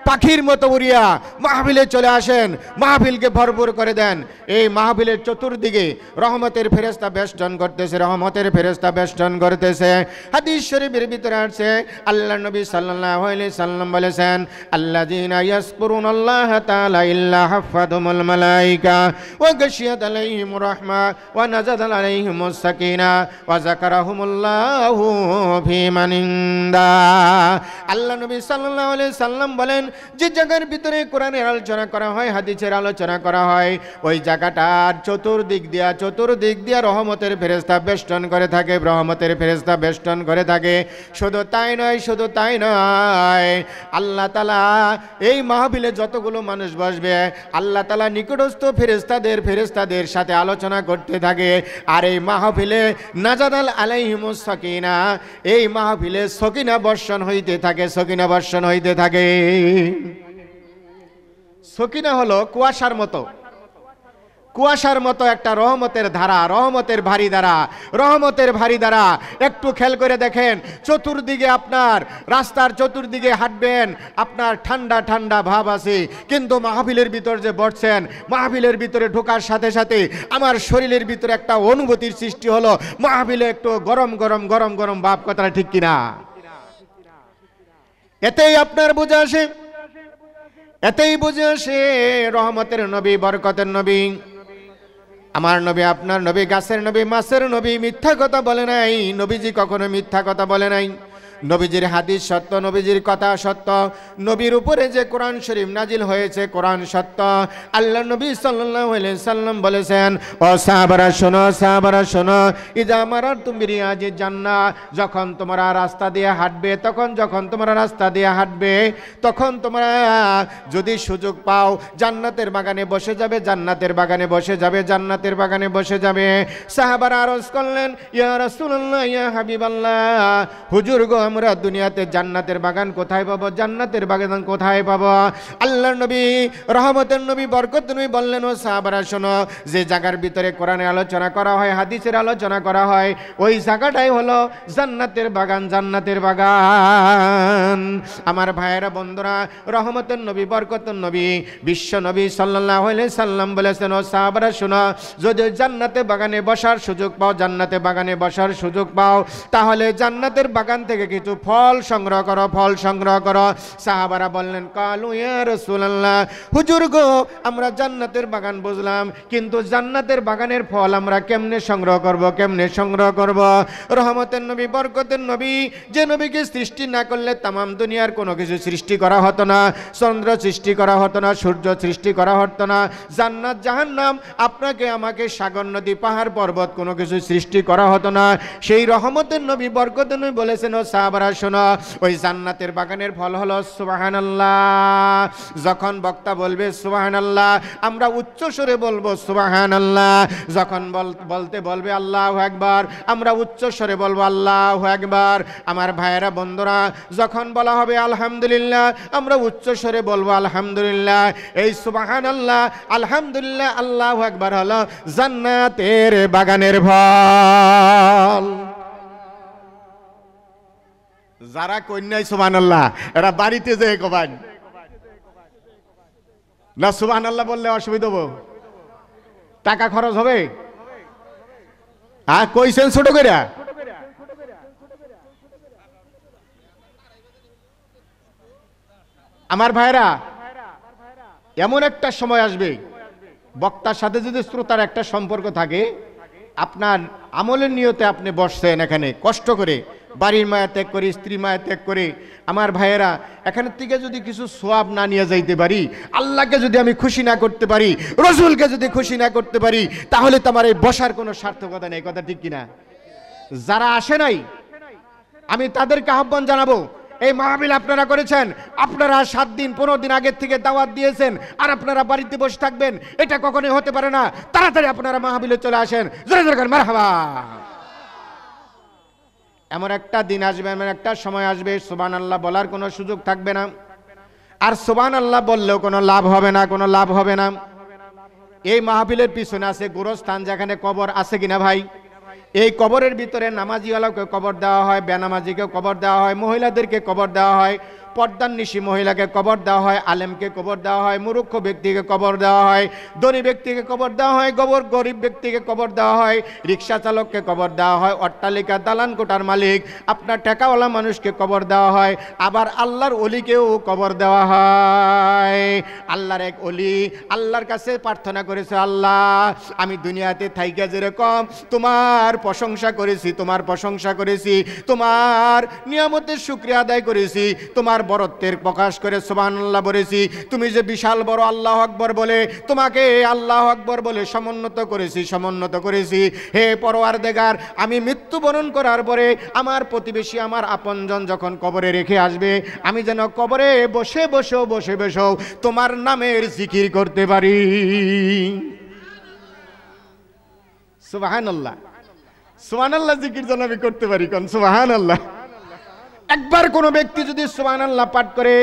পাখির মতো উড়িয়া মাহফিলে চলে আসেন, মাহফিলকে ভরপুর করে দেন। এই মাহফিলের চতুর্দিকে রহমতের ফেরেশতা বেষ্টন করতেছে, রহমতের ফেরেশতা বেষ্টন করতেছে। হাদিস শরীফের ভিতরে আছে আল্লাহর নবী সাল্লাল্লাহু আলাইহি সাল্লাম বলেছেন, আল্লাযীনা ইয়াযকুরুনাল্লাহা তাআলা ইল্লা হাফাতুহুমুল মালায়েকা ওয়া গাশিয়াত আলাইহিমুর রাহমা ওয়া নাযালাত আলাইহিমুস সাকিনা ওয়া যাকারাহুমুল্লাহু ফি মান ইনদা। আল্লাহ নবী সাল্লাল্লাহু আলাইহি সাল্লাম বলেন, যে জায়গার ভিতরে কোরআনের আলোচনা করা হয়, হাদিসের আলোচনা করা হয়, ওই জায়গাটার চতুর্দিক দিয়া রহমতের ফেরেশতা বেষ্টন করে থাকে, রহমতের ফেরেশতা বেষ্টন করে থাকে। শুধু তাই নয়, আল্লাহ তাআলা এই মাহফিলে যতগুলো মানুষ বসবে, আল্লাহ তাআলা নিকটস্থ ফেরেশতাদের সাথে আলোচনা করতে থাকে। আর এই মাহফিলে নাযাদাল আলাইহিমুস সাকিনা, এই মাহফিলে সকিনা বর্ষণ হইতে থাকে, সকিনা বর্ষণ হইতে থাকে। সকিনা হলো কুয়াশার মতো একটা রহমতের ধারা, রহমতের ভারী ধারা। একটু খেয়াল করে দেখেন, চতুর্দিকে আপনার রাস্তার চতুর্দিকে হাঁটবেন, আপনার ঠান্ডা ঠান্ডা ভাব আছে, কিন্তু মাহফিলের ভিতর যে বসছেন, মাহফিলের ভিতরে ঢোকার সাথে সাথে আমার শরীরের ভিতরে একটা অনুভূতির সৃষ্টি হলো, মাহফিলে একটু গরম গরম ভাব। কথাটা ঠিক কিনা? এতেই আপনার বুঝে আসে রহমতের নবী, বরকতের নবী, আমার নবী, আপনার নবী, গাছের নবী, মাছের নবী মিথ্যা কথা বলে নাই। নবীজি কখনো মিথ্যা কথা বলে নাই। নবীজির হাদিস সত্য, নবীজির কথা সত্য, নবীর উপরে যে কোরআন শরীফ নাজিল হয়েছে কোরআন সত্য। আল্লাহ নবী সাল্লাল্লাহু আলাইহি সাল্লাম বলেছেন, ও সাহাবারা শোনো, ইজা মারারতুম বিরিয়াজিজ জান্নাহ, যখন তোমরা রাস্তা দিয়ে হাঁটবে, তখন তোমরা যদি সুযোগ পাও জান্নাতের বাগানে বসে যাবে। সাহাবারা আরজ করলেন, ইয়া রাসূলুল্লাহ, ইয়া হাবিবাল্লাহ, হুজুর গো, আমরা দুনিয়াতে জান্নাতের বাগান কোথায় পাবো? আল্লাহর নবী, রহমতের নবী, বরকতের নবী বললেন, ও সাহাবারা শোনো, যে জায়গার ভিতরে কোরআনের আলোচনা করা হয়, হাদিসের আলোচনা করা হয়, ওই জায়গাটাই হলো জান্নাতের বাগান। আমার ভাইয়েরা, বন্ধুরা, রহমতের নবী, বরকতের নবী, বিশ্ব নবী সাল্লাল্লাহু আলাইহি সাল্লাম বলেছেন, ও সাহাবারা শোনো, যদি জান্নাতের বাগানে বসার সুযোগ পাও, তাহলে জান্নাতের বাগান থেকে কিছু ফল সংগ্রহ করো। সাহাবারা বললেন, কালু ইয়া রাসূলুল্লাহ, হুজুর গো, আমরা জান্নাতের বাগান বুঝলাম, কিন্তু জান্নাতের বাগানের ফল আমরা কেমনে সংগ্রহ করব? রহমতের নবী, বরকতের নবী, যে নবীকে সৃষ্টি না করলে তামাম দুনিয়ার কোনো কিছু সৃষ্টি করা হতো না, চন্দ্র সৃষ্টি করা হতো না, সূর্য সৃষ্টি করা হতো না, জান্নাত জাহান্নাম, আপনাকে আমাকে, সাগর নদী পাহাড় পর্বত কোনো কিছু সৃষ্টি করা হতো না। সেই রহমতের নবী, বরকতের নবী বলেছেন, ও সাহাবারা শোনো, ওই জান্নাতের বাগানের ফল হলো সুবহানাল্লাহ। যখন বক্তা বলবে সুবহানাল্লাহ, আমরা উচ্চ স্বরে বলবো সুবহানাল্লাহ। যখন বলতে বলবে আল্লাহু আকবার, আমরা উচ্চ স্বরে বলবো আল্লাহু আকবার। আমার ভাইয়েরা, বন্ধুরা, যখন বলা হবে আলহামদুলিল্লাহ, আমরা উচ্চ স্বরে বলবো আলহামদুলিল্লাহ। এই সুবহানাল্লাহ, আলহামদুলিল্লাহ, আল্লাহু আকবার হলো জান্নাতের বাগানের ফল। যারা কন্যাই সুবহানাল্লাহ, এরা বাড়িতে যে কবান না, সুবহানাল্লাহ বললে অসুবিধা হবে, টাকা খরচ হবে। কইছেন ছোট করে? আমার ভাইরা, এমন একটা সময় আসবে, বক্তার সাথে যদি শ্রোতার একটা সম্পর্ক থাকে, আপনার আমলের নিয়তে আপনি বসছেন এখানে কষ্ট করে, বাড়ির মায়া ত্যাগ করে, স্ত্রী মায়া ত্যাগ করে, আমার ভাইয়েরা, এখানের থেকে যদি কিছু সোয়াব না নিয়ে যাইতে পারি, আল্লাহকে যদি আমি খুশি না করতে পারি, রসুলকে যদি খুশি না করতে পারি, তাহলে তো আমার এই বসার কোনো সার্থকতা নেই। কথা ঠিক কিনা? যারা আসে নাই, আমি তাদেরকে আহ্বান জানাবো, এই মাহফিল আপনারা করেছেন, আপনারা 7 দিন 15 দিন আগের থেকে দাওয়াত দিয়েছেন, আর আপনারা বাড়িতে বসে থাকবেন, এটা কখনোই হতে পারে না। তাড়াতাড়ি আপনারা মাহফিলে চলে আসেন। জোরে জোরে করেন মারহাবা। এমন একটা দিন আসবে, এমন একটা সময় আসবে, সুবহানাল্লাহ বলার কোনো সুযোগ থাকবে না, আর সুবহানাল্লাহ বললেও কোনো লাভ হবে না। এই মাহফিলের পিছনে আছে গোরস্থান, যেখানে কবর আছে কিনা ভাই? এই কবরের ভিতরে নামাজিওয়ালাকে কবর দেওয়া হয়, বেনামাজিকে কবর দেওয়া হয়, মহিলাদেরকে কবর দেওয়া হয়, পর্দানিশী মহিলাকে কবর দেওয়া হয়, আলেমকে কবর দেওয়া হয়, মূর্খ ব্যক্তিকে কবর দেওয়া হয়, ধনী ব্যক্তিকে কবর দেওয়া হয়, গরিব ব্যক্তিকে কবর দেওয়া হয়, রিক্সা চালককে কবর দেওয়া হয়, অট্টালিকা দালান কোঠার মালিক আপনার টাকাওয়ালা মানুষকে কবর দেওয়া হয়, আবার আল্লাহর ওলিকেও কবর দেওয়া হয়। আল্লাহর এক ওলি আল্লাহর কাছে প্রার্থনা করেছে, আল্লাহ আমি দুনিয়াতে থাইকা যেরকম তোমার প্রশংসা করেছি, তোমার প্রশংসা করেছি, তোমার নিয়ামতের শুকরিয়া আদায় করেছি, তোমার বরত্বের প্রকাশ করে সুবহানাল্লাহ বলেছি, তুমি যে বিশাল বড় আল্লাহু আকবার বলে তোমাকে আল্লাহু আকবার বলে সমুন্নত করেছি। হে পরওয়ারদিগার, আমি মৃত্যুবরণ করার পরে আমার প্রতিবেশী আমার আপনজন যখন কবরে রেখে আসবে, আমি যেন কবরে বসে বসেও তোমার নামের জিকির করতে পারি। সুবহানাল্লাহ, সুবহানাল্লাহ জিকির যেন আমি করতে পারি। কোন সুবহানাল্লাহ। একবার কোনো ব্যক্তি যদি সুবহানাল্লাহ পাঠ করে,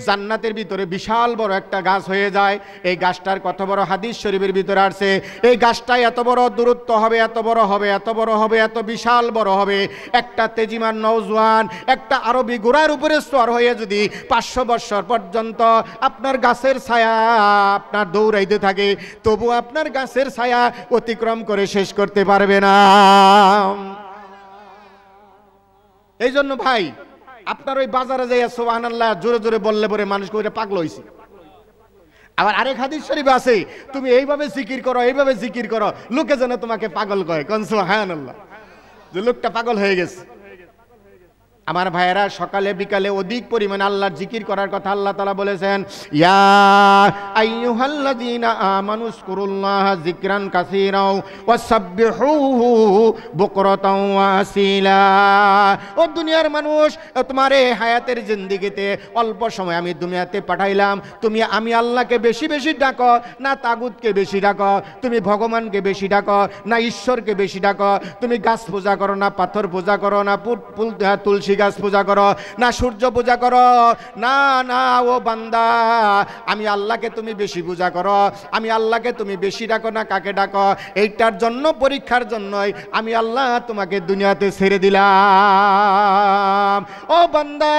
জান্নাতের ভিতরে বিশাল বড় একটা গাছ হয়ে যায়। এই গাছটার কত বড় হাদিস শরীফের ভিতরে আসছে, এই গাছটা এত বড় দূরত্ব হবে, এত বড় হবে, এত বিশাল বড় হবে। একটা তেজিমান নওজোয়ান একটা আরবি ঘোড়ার উপরে সওয়ার হয়ে যদি 500 বছর পর্যন্ত আপনার গাছের ছায়া আপনার দৌড়াইতে থাকে, তবু আপনার গাছের ছায়া অতিক্রম করে শেষ করতে পারবে না। এই জন্য ভাই, আপনার ওই বাজারে যাইয়া সুবহানাল্লাহ জোরে জোরে বললে পরে মানুষ কইরা পাগল হইছে। আবার আরেক হাদিস শরীফে আছে, তুমি এইভাবে জিকির করো, লোকে যেন তোমাকে পাগল কয়। কোন সুবহানাল্লাহ। যে লোকটা পাগল হয়ে গেছে। আমার ভাইয়েরা, সকালে বিকালে অধিক পরিমাণে আল্লাহর জিকির করার কথা আল্লাহ তাআলা বলেছেন, ইয়া আইয়ুহাল্লাযীনা আমানু যকুরুল্লাহা যিকরান কাসীরা ওয়াসাব্বিহুহু বুকরাতাও ওয়া আসীলা। ও দুনিয়ার মানুষ, তোমার এই হায়াতের জিন্দেগিতে অল্প সময় আমি দুনিয়াতে পাঠাইলাম, আমি আল্লাহকে বেশি বেশি ডাকো না তাগুতকে বেশি ডাকো, তুমি ভগবানকে বেশি ডাকো না ঈশ্বরকে বেশি ডাকো, তুমি গাছ পূজা করো না পাথর পূজা করো না তুলসী গাছ পূজা করো না সূর্য পূজা করো, না ও বান্দা, আমি আল্লাহকে তুমি বেশি পূজা করো, আমি আল্লাহকে তুমি বেশি ডাকো না কাকে ডাকো, এইটার জন্য পরীক্ষার জন্যই আমি আল্লাহ তোমাকে দুনিয়াতে ছেড়ে দিলাম। ও বান্দা,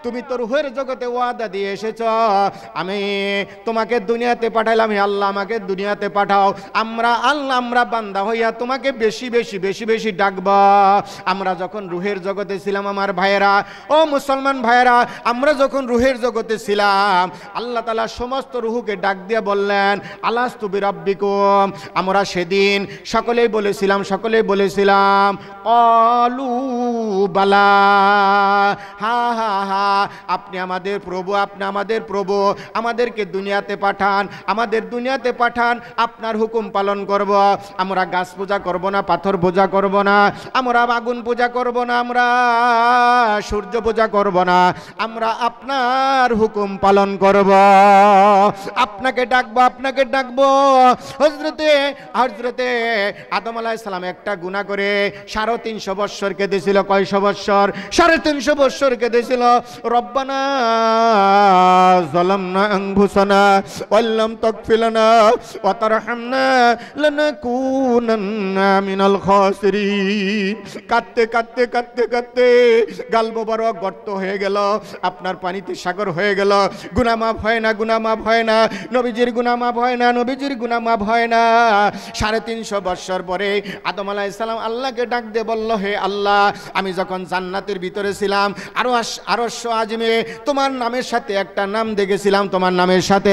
তুমি তো রূহের জগতে ওয়াদা দিয়ে এসেছ, আমি তোমাকে দুনিয়াতে পাঠাইলাম, হে আল্লাহ আমাকে দুনিয়াতে পাঠাও। আমরা বান্দা হইয়া তোমাকে বেশি ডাকব। আমরা যখন রূহের জগতে ছিলাম আমার ভাইয়েরা, ও মুসলমান ভাইয়েরা, আমরা যখন রূহের জগতে ছিলাম, আল্লাহ তাআলা সমস্ত রূহকে ডাক দিয়ে বললেন, আলাস্তু বিরাব্বিকুম। আমরা সেদিন সকলেই বলেছিলাম ক্বালু বালা, হা হা হা, আপনি আমাদের প্রভু, আমাদেরকে দুনিয়াতে পাঠান, আপনার হুকুম পালন করব। আমরা গাছ পূজা করব না, পাথর পূজা করব না, আমরা আগুন পূজা করব না, আমরা সূর্য পূজা করব না, আমরা আপনার হুকুম পালন করব, আপনাকে ডাকবো। হযরতে আদম আলাইহিস সালাম একটা গুনাহ করে 350 বছর কেঁদেছিল। কয়শো বছর? 350 বছর কেঁদেছিল। রব্বানা যালামনা আনফুসানা ওয়াল্লাম তাগফির লানা ওয়া তারহামনা লানাকুনান্না মিনাল খাসিরিন। কাঁদতে গাল মোবারক গর্ত হয়ে গেল, আপনার পানিতে সাগর হয়ে গেল। গুনাহ মাফ হয় না, নবীজির গুনাহ মাফ হয় না। 350 বছর পরে আদম আলাইহিস সালাম আল্লাহকে ডাক দিয়ে বলল, হে আল্লাহ, আমি যখন জান্নাতের ভিতরে ছিলাম, আরশ আযমে তোমার নামের সাথে একটা নাম দেখেছিলাম, তোমার নামের সাথে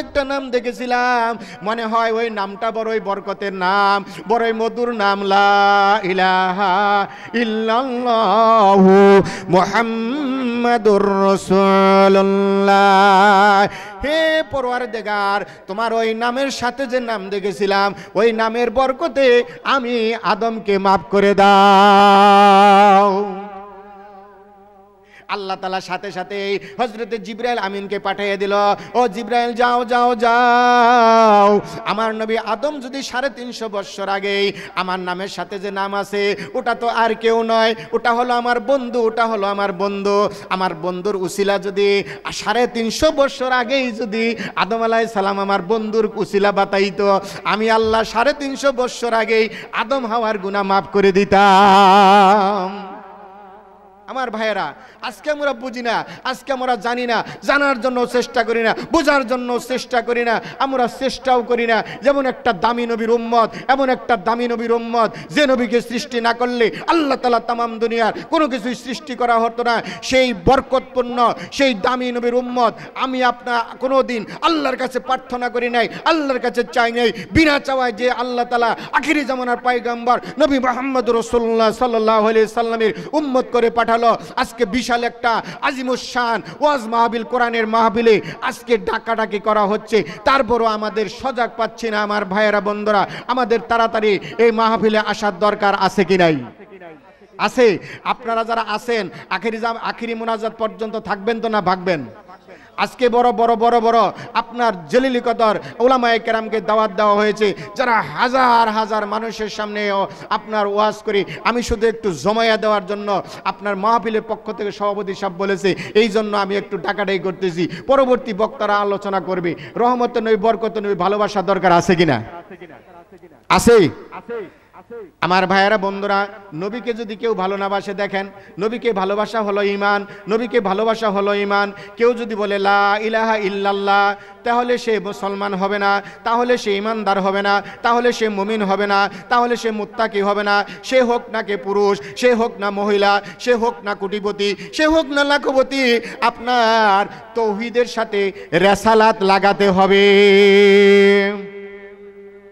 একটা নাম মনে হয় ওই নামটা বড়ই বরকতের নাম, বড়ই মধুর নাম, লা ইলাহা ইল্লাল্লাহু মুহাম্মাদুর রাসূলুল্লাহ। হে পরওয়ারদিগার, তোমার ওই নামের সাথে যে নাম দেখেছিলাম, ওই নামের বরকতে আমি আদমকে মাফ করে দাও। আল্লাহ তাআলা সাথে সাথে হযরতে জিবরাইল আমিনকে পাঠিয়ে দিল, ও জিবরাইল যাও, আমার নবী আদম যদি 350 বছর আগে আমার নামের সাথে যে নাম আছে, ওটা তো আর কেউ নয়, ওটা হলো আমার বন্ধু। আমার বন্ধুর উসিলা যদি 350 বছর আগেই যদি আদম আলাইহিস সালাম আমার বন্ধুর উসিলা বাতাইতো, আমি আল্লাহ 350 বছর আগেই আদম হাওয়ার গুনাহ মাফ করে দিতাম। আমার ভাইয়েরা, আজকে আমরা বুঝি না, আজকে আমরা জানি না, জানার জন্য চেষ্টা করি না, বোঝার জন্য চেষ্টা করি না, আমরা চেষ্টাও করি না। যেমন একটা দামি নবীর উম্মত, এমন একটা দামি নবীর উম্মত যে নবীকে সৃষ্টি না করলে আল্লাহ তাআলা তামাম দুনিয়ার কোনো কিছুই সৃষ্টি করা হতো না। সেই বরকতপূর্ণ সেই দামি নবীর উম্মত আমি আপনার কোনোদিন আল্লাহর কাছে প্রার্থনা করি নাই, আল্লাহর কাছে চাই নাই, বিনা চাওয়ায় যে আল্লাহ তাআলা আখিরি জামানার পয়গম্বর নবী মুহাম্মদ রাসূলুল্লাহ সাল্লাল্লাহু আলাইহি সাল্লামের উম্মত করে পাঠালো। আজকে বিশাল একটা আজিমুস শান ওয়াজ মাহফিল, কোরআনের মাহফিলে আজকে ডাকাডাকি করা হচ্ছে, তারপরও আমাদের সজাগ পাচ্ছি না। আমার ভাইয়েরা বন্ধুরা, আমাদের তাড়াতাড়ি এই মাহফিলে আসার দরকার আছে কি নাই? আছে। আপনারা যারা আছেন আখিরি মুনাজাত পর্যন্ত থাকবেন তো না ভাগবেন? আজকে বড় বড় বড় বড় আপনার জলিল কদর উলামায়ে কেরামকে দাওয়াত দেওয়া হয়েছে, যারা হাজার হাজার মানুষের সামনে আপনার ওয়াজ করি। আমি শুধু একটু জমায়া দেওয়ার জন্য আপনার মাহফিলের পক্ষ থেকে সভাপতি সাহেব বলেছে, এই জন্য আমি একটু ডাকাডাকি করতেছি। পরবর্তী বক্তারা আলোচনা করবে। রহমত নবী, বরকত নবী, ভালোবাসা দরকার আছে কিনা? আছে। আমার ভাইয়েরা বন্ধুরা, নবীকে যদি কেউ ভালো না বাসে, দেখেন নবীকে ভালোবাসা হলো ঈমান, নবীকে ভালোবাসা হলো ঈমান। কেউ যদি বলে লা ইলাহা ইল্লাল্লাহ, তাহলে সে মুসলমান হবে না, তাহলে সে ঈমানদার হবে না, তাহলে সে মুমিন হবে না, তাহলে সে মুত্তাকি হবে না। সে হোক না কে পুরুষ, সে হোক না মহিলা, সে হোক না কোটিপতি, সে হোক না লাখপতি, আপনার তৌহিদের সাথে রেসালাত লাগাতে হবে।